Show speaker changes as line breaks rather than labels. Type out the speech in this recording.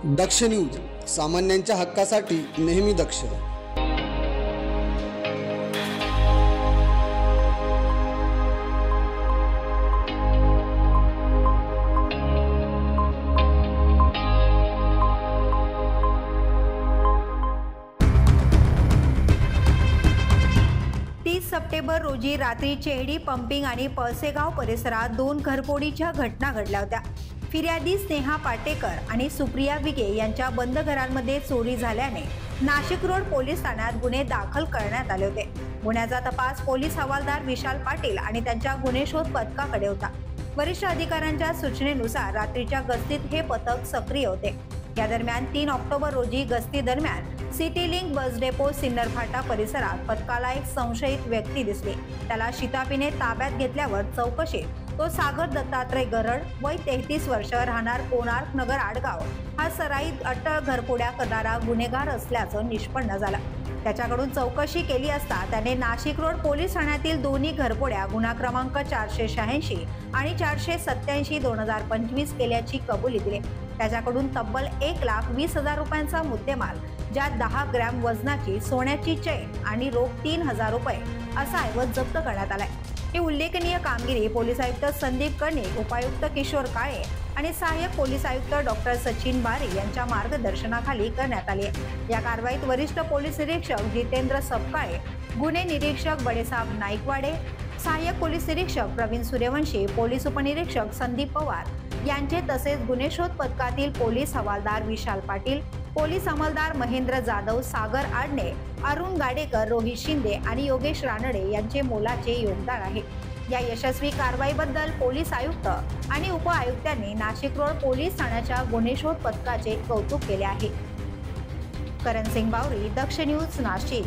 दक्ष news, सामान्यांच्या हक्कासाठी नेहमी दक्ष।
30 सप्टेंबर रोजी रात्री चेहडी पंपिंग आणि पळसेगाव परिसरात 2 घरफोडीच्या घटना घडल्या होत्या। फिर्यादी स्नेहा पाटेकर आणि सुप्रिया विगे यांच्या बंद घरांमध्ये चोरी झाल्याने नाशिक रोड पोलीस ठाण्यात गुन्हे दाखल करण्यात आले होते। गुन्ह्याचा तपास पोलीस हवालदार विशाल पाटील आणि त्यांच्या गुन्हे शोध पथकाकडे होता। वरिष्ठ अधिकाऱ्यांच्या सूचनेनुसार रात्रीच्या गस्तीत हे पथक सक्रिय होते। या दरम्यान 3 ऑक्टोबर रोजी गस्ती दरम्यान city link bus depot Sinnar Phata परिसरात पथकाला एक संशयित व्यक्ती दिसली। त्याला शिताफीने ताब्यात घेतल्यावर चौकशीत तो सागर दत्तात्रय गरड, वय 33 वर्ष, राहणार कोणार्क नगर आडगाव, हा सराईत अटळ घरफोड्या करणारा गुन्हेगार असल्याचं निष्पन्न झालं। त्याच्याकडून चौकशी केली असता त्याने नाशिक रोड पोलीस ठाण्यातील दोन्ही घरफोड्या गुन्हा क्रमांक 486 आणि 487/2025 केल्याची कबुली दिली। त्याच्याकडून तब्बल 1,20,000 रुपयांचा मुद्देमाल, ज्यात 10 ग्रॅम वजनाची सोन्याची चेन आणि रोख 3,000 रुपये असा ऐवज जप्त करण्यात आलाय। ही उल्लेखनीय कामगिरी पोलीस आयुक्त संदीप कर्णिक, उपायुक्त किशोर काळे आणि सहाय्यक पोलीस आयुक्त डॉक्टर सचिन बारी यांच्या मार्गदर्शनाखाली करण्यात आली आहे। या कारवाईत वरिष्ठ पोलीस निरीक्षक जितेंद्र सपकाळे, गुन्हे निरीक्षक बडेसाहेब नाईकवाडे, सहाय्यक पोलीस निरीक्षक प्रवीण सूर्यवंशी, पोलीस उपनिरीक्षक संदीप पवार यांचे तसेच गुन्हे शोध पथकातील पोलीस हवालदार विशाल पाटील, पोलीस अंमलदार महेंद्र जाधव, सागर आडणे, अरुण गाडेकर, रोहित शिंदे आणि योगेश रानडे यांचे मोलाचे योगदान आहे। या यशस्वी कारवाईबद्दल पोलीस आयुक्त आणि उपआयुक्तांनी नाशिक रोड पोलीस ठाण्याच्या गुन्हे शोध पथकाचे कौतुक केले आहे। करण सिंग बावरी, दक्ष न्यूज, नाशिक।